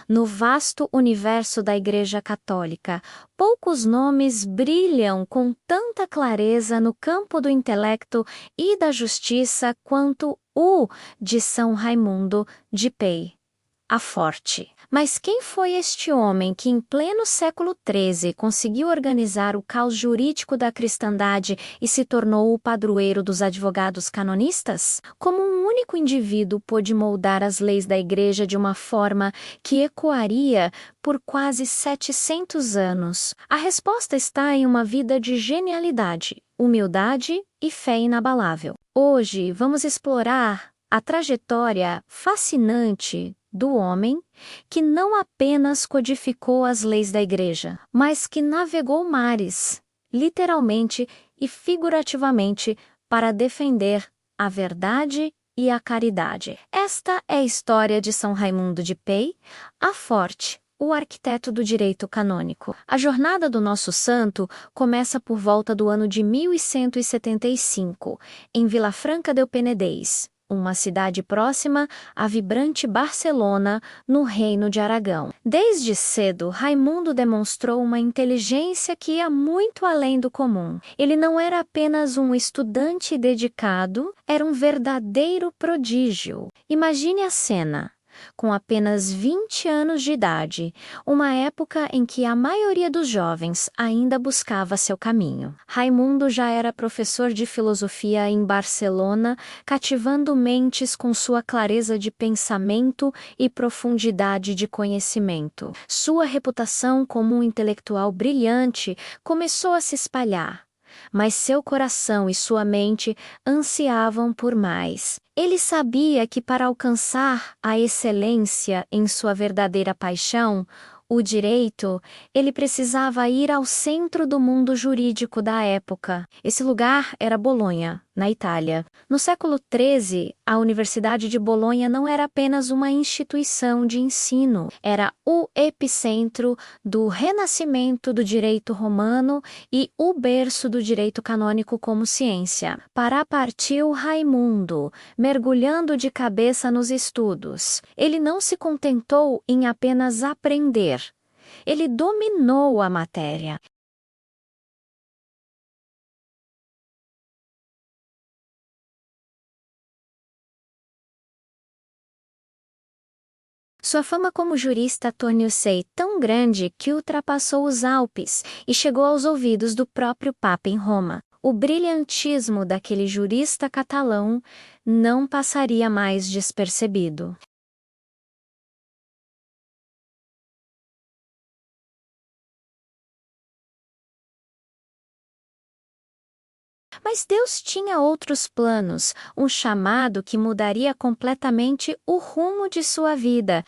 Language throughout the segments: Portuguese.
No vasto universo da Igreja Católica, poucos nomes brilham com tanta clareza no campo do intelecto e da justiça quanto o de São Raimundo de Pei, a Forte. Mas quem foi este homem que, em pleno século XIII, conseguiu organizar o caos jurídico da cristandade e se tornou o padroeiro dos advogados canonistas? Como um único indivíduo pôde moldar as leis da Igreja de uma forma que ecoaria por quase 700 anos? A resposta está em uma vida de genialidade, humildade e fé inabalável. Hoje, vamos explorar a trajetória fascinante do homem que não apenas codificou as leis da Igreja, mas que navegou mares, literalmente e figurativamente, para defender a verdade e a caridade. Esta é a história de São Raimundo de Pei, a Forte, o arquiteto do direito canônico. A jornada do nosso santo começa por volta do ano de 1175, em Vilafranca del Penedès, uma cidade próxima à vibrante Barcelona, no Reino de Aragão. Desde cedo, Raimundo demonstrou uma inteligência que ia muito além do comum. Ele não era apenas um estudante dedicado, era um verdadeiro prodígio. Imagine a cena. Com apenas 20 anos de idade, uma época em que a maioria dos jovens ainda buscava seu caminho. Raimundo já era professor de filosofia em Barcelona, cativando mentes com sua clareza de pensamento e profundidade de conhecimento. Sua reputação como um intelectual brilhante começou a se espalhar. Mas seu coração e sua mente ansiavam por mais. Ele sabia que para alcançar a excelência em sua verdadeira paixão, o direito, ele precisava ir ao centro do mundo jurídico da época. Esse lugar era Bolonha, na Itália. No século XIII, a Universidade de Bolonha não era apenas uma instituição de ensino, era o epicentro do renascimento do direito romano e o berço do direito canônico como ciência. Para partiu Raimundo, mergulhando de cabeça nos estudos. Ele não se contentou em apenas aprender. Ele dominou a matéria. Sua fama como jurista tornou-se tão grande que ultrapassou os Alpes e chegou aos ouvidos do próprio Papa em Roma. O brilhantismo daquele jurista catalão não passaria mais despercebido. Mas Deus tinha outros planos, um chamado que mudaria completamente o rumo de sua vida.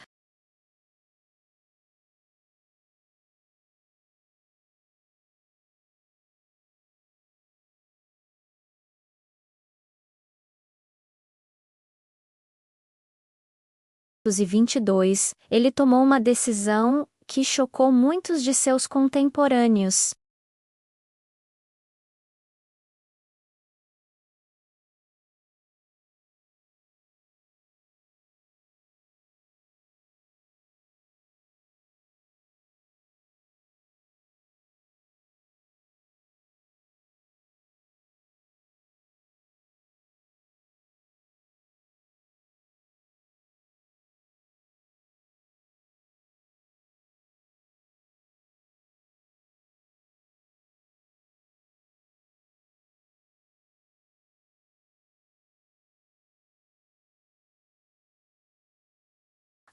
E 22, ele tomou uma decisão que chocou muitos de seus contemporâneos.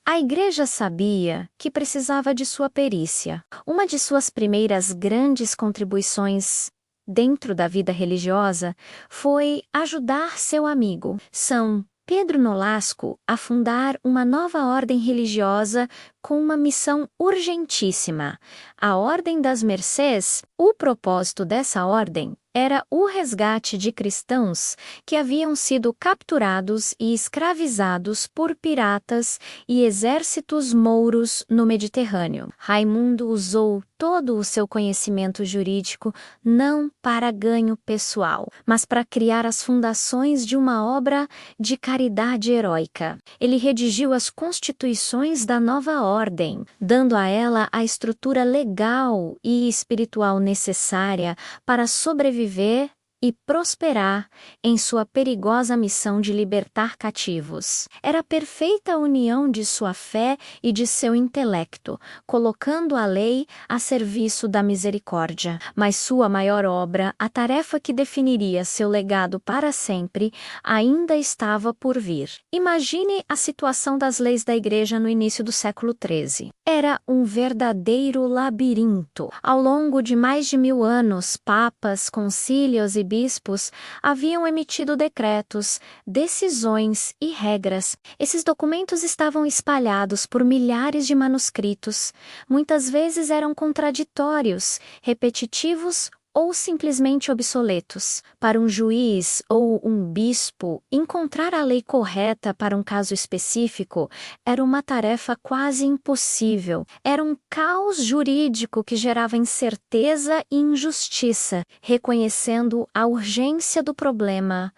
A igreja sabia que precisava de sua perícia. Uma de suas primeiras grandes contribuições dentro da vida religiosa foi ajudar seu amigo, São Pedro Nolasco, a fundar uma nova ordem religiosa com uma missão urgentíssima, a Ordem das Mercês. O propósito dessa ordem era o resgate de cristãos que haviam sido capturados e escravizados por piratas e exércitos mouros no Mediterrâneo. Raimundo usou todo o seu conhecimento jurídico não para ganho pessoal, mas para criar as fundações de uma obra de caridade heróica. Ele redigiu as constituições da nova ordem, dando a ela a estrutura legal e espiritual necessária para sobreviver e prosperar em sua perigosa missão de libertar cativos. Era a perfeita união de sua fé e de seu intelecto, colocando a lei a serviço da misericórdia. Mas sua maior obra, a tarefa que definiria seu legado para sempre, ainda estava por vir. Imagine a situação das leis da Igreja no início do século XIII. Era um verdadeiro labirinto. Ao longo de mais de 1000 anos, papas, concílios e bispos haviam emitido decretos, decisões e regras. Esses documentos estavam espalhados por milhares de manuscritos. Muitas vezes eram contraditórios, repetitivos ou simplesmente obsoletos. Para um juiz ou um bispo, encontrar a lei correta para um caso específico era uma tarefa quase impossível. Era um caos jurídico que gerava incerteza e injustiça. Reconhecendo a urgência do problema,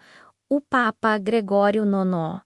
o Papa Gregório IX,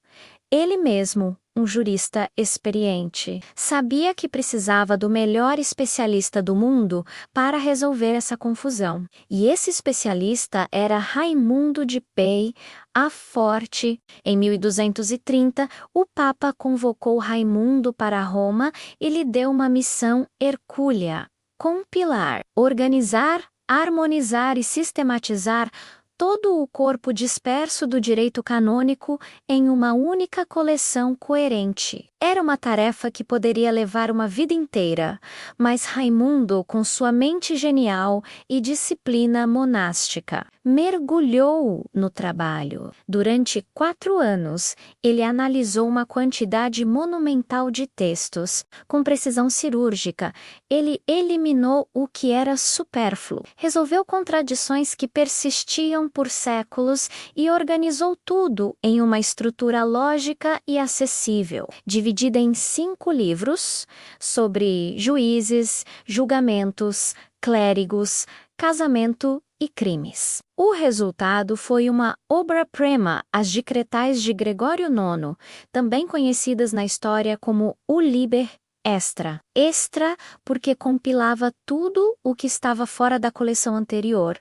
ele mesmo, um jurista experiente, sabia que precisava do melhor especialista do mundo para resolver essa confusão. E esse especialista era Raimundo de Pei a Forte. Em 1230, o Papa convocou Raimundo para Roma e lhe deu uma missão hercúlea: compilar, organizar, harmonizar e sistematizar todo o corpo disperso do direito canônico em uma única coleção coerente. Era uma tarefa que poderia levar uma vida inteira, mas Raimundo, com sua mente genial e disciplina monástica, mergulhou no trabalho. Durante 4 anos, ele analisou uma quantidade monumental de textos. Com precisão cirúrgica, ele eliminou o que era supérfluo, resolveu contradições que persistiam por séculos e organizou tudo em uma estrutura lógica e acessível, dividida em 5 livros sobre juízes, julgamentos, clérigos, casamento e crimes. O resultado foi uma obra-prima, as Decretais de Gregório IX, também conhecidas na história como o Liber Extra. Extra porque compilava tudo o que estava fora da coleção anterior.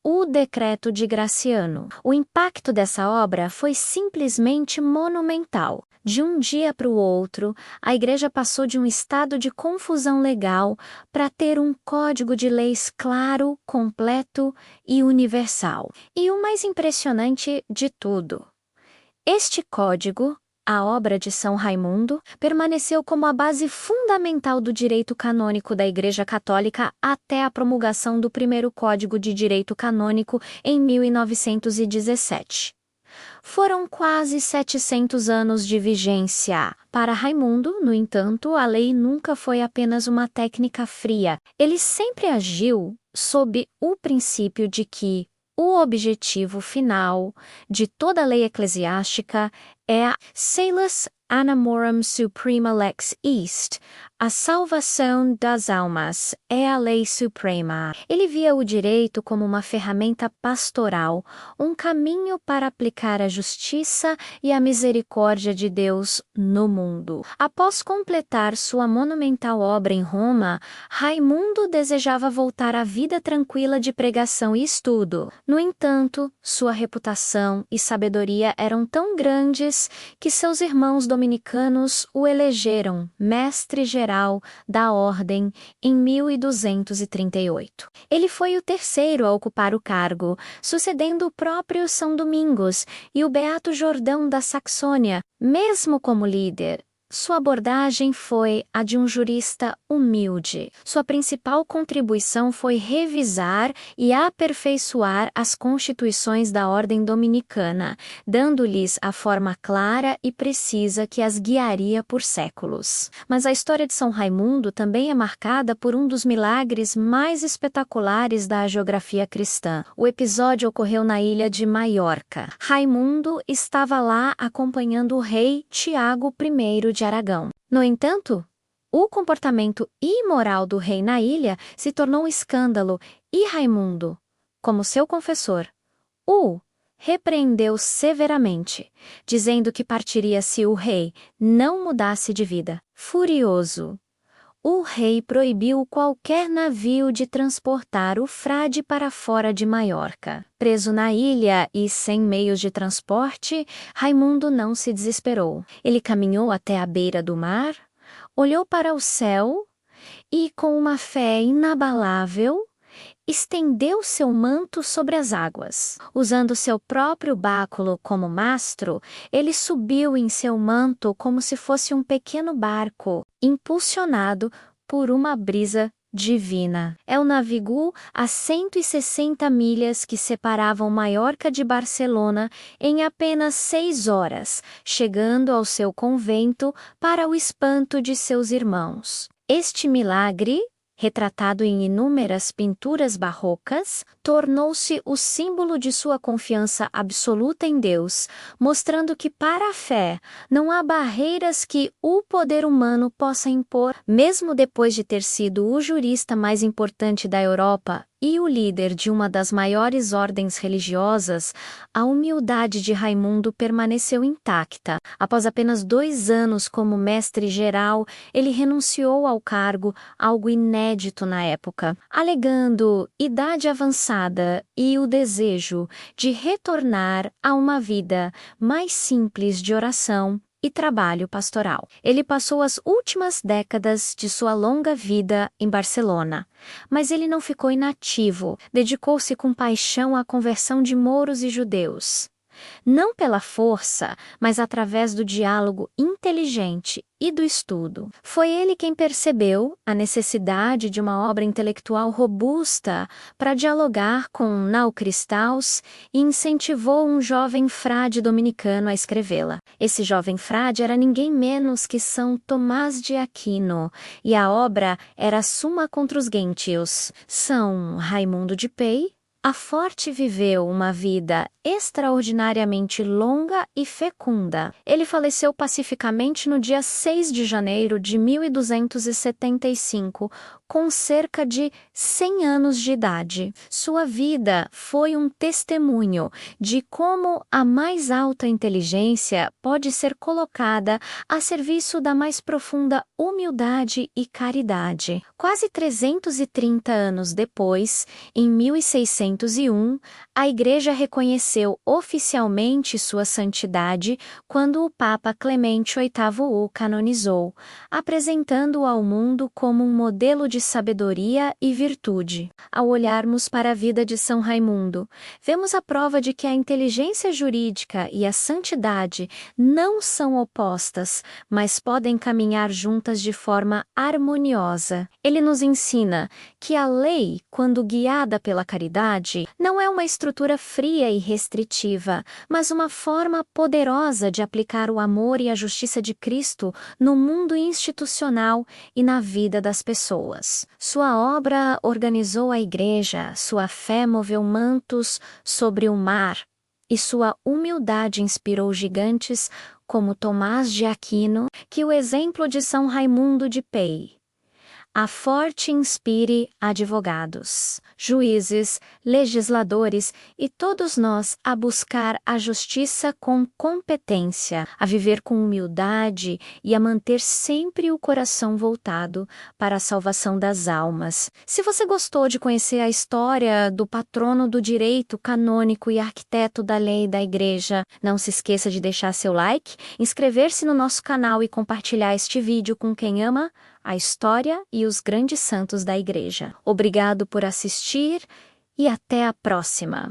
O Decreto de Graciano. O impacto dessa obra foi simplesmente monumental. De um dia para o outro, a Igreja passou de um estado de confusão legal para ter um código de leis claro, completo e universal. E o mais impressionante de tudo, este código, a obra de São Raimundo, permaneceu como a base fundamental do direito canônico da Igreja Católica até a promulgação do primeiro Código de Direito Canônico em 1917. Foram quase 700 anos de vigência. Para Raimundo, no entanto, a lei nunca foi apenas uma técnica fria. Ele sempre agiu sob o princípio de que o objetivo final de toda lei eclesiástica é a Salus Anamorum Suprema Lex Est, a salvação das almas, é a lei suprema. Ele via o direito como uma ferramenta pastoral, um caminho para aplicar a justiça e a misericórdia de Deus no mundo. Após completar sua monumental obra em Roma, Raimundo desejava voltar à vida tranquila de pregação e estudo. No entanto, sua reputação e sabedoria eram tão grandes que seus irmãos dominicanos o elegeram mestre-geral da ordem em 1238. Ele foi o terceiro a ocupar o cargo, sucedendo o próprio São Domingos e o Beato Jordão da Saxônia. Mesmo como líder, sua abordagem foi a de um jurista humilde. Sua principal contribuição foi revisar e aperfeiçoar as constituições da ordem dominicana, dando-lhes a forma clara e precisa que as guiaria por séculos. Mas a história de São Raimundo também é marcada por um dos milagres mais espetaculares da geografia cristã. O episódio ocorreu na ilha de Maiorca. Raimundo estava lá acompanhando o rei Tiago I de Aragão. No entanto, O comportamento imoral do rei na ilha se tornou um escândalo e Raimundo, como seu confessor, o repreendeu severamente, dizendo que partiria se o rei não mudasse de vida. Furioso, o rei proibiu qualquer navio de transportar o frade para fora de Maiorca. Preso na ilha e sem meios de transporte, Raimundo não se desesperou. Ele caminhou até a beira do mar, olhou para o céu e, com uma fé inabalável, estendeu seu manto sobre as águas. Usando seu próprio báculo como mastro, ele subiu em seu manto como se fosse um pequeno barco, impulsionado por uma brisa divina. El navegou a 160 milhas que separavam Maiorca de Barcelona em apenas 6 horas, chegando ao seu convento para o espanto de seus irmãos. Este milagre, retratado em inúmeras pinturas barrocas, tornou-se o símbolo de sua confiança absoluta em Deus, mostrando que para a fé não há barreiras que o poder humano possa impor. Mesmo depois de ter sido o jurista mais importante da Europa e o líder de uma das maiores ordens religiosas, a humildade de Raimundo permaneceu intacta. Após apenas 2 anos como mestre-geral, ele renunciou ao cargo, algo inédito na época, alegando idade avançada e o desejo de retornar a uma vida mais simples de oração e trabalho pastoral. Ele passou as últimas décadas de sua longa vida em Barcelona, mas ele não ficou inativo, dedicou-se com paixão à conversão de mouros e judeus. Não pela força, mas através do diálogo inteligente e do estudo. Foi ele quem percebeu a necessidade de uma obra intelectual robusta para dialogar com neocristãos e incentivou um jovem frade dominicano a escrevê-la. Esse jovem frade era ninguém menos que São Tomás de Aquino, e a obra era Summa contra os Gentios. São Raimundo de Pei, a Forte viveu uma vida extraordinariamente longa e fecunda. Ele faleceu pacificamente no dia 6 de janeiro de 1275, com cerca de 100 anos de idade. Sua vida foi um testemunho de como a mais alta inteligência pode ser colocada a serviço da mais profunda humildade e caridade. Quase 330 anos depois, em 1601, a Igreja reconheceu oficialmente sua santidade quando o Papa Clemente VIII o canonizou, apresentando-o ao mundo como um modelo de sabedoria e virtude. Ao olharmos para a vida de São Raimundo, vemos a prova de que a inteligência jurídica e a santidade não são opostas, mas podem caminhar juntas de forma harmoniosa. Ele nos ensina que a lei, quando guiada pela caridade, não é uma estrutura fria e restritiva, mas uma forma poderosa de aplicar o amor e a justiça de Cristo no mundo institucional e na vida das pessoas. Sua obra organizou a Igreja, sua fé moveu mantos sobre o mar, e sua humildade inspirou gigantes como Tomás de Aquino, que o exemplo de São Raimundo de Pei. A Forte inspire advogados, juízes, legisladores e todos nós a buscar a justiça com competência, a viver com humildade e a manter sempre o coração voltado para a salvação das almas. Se você gostou de conhecer a história do patrono do direito canônico e arquiteto da lei da Igreja, não se esqueça de deixar seu like, inscrever-se no nosso canal e compartilhar este vídeo com quem ama a história e os grandes santos da Igreja. Obrigado por assistir e até a próxima!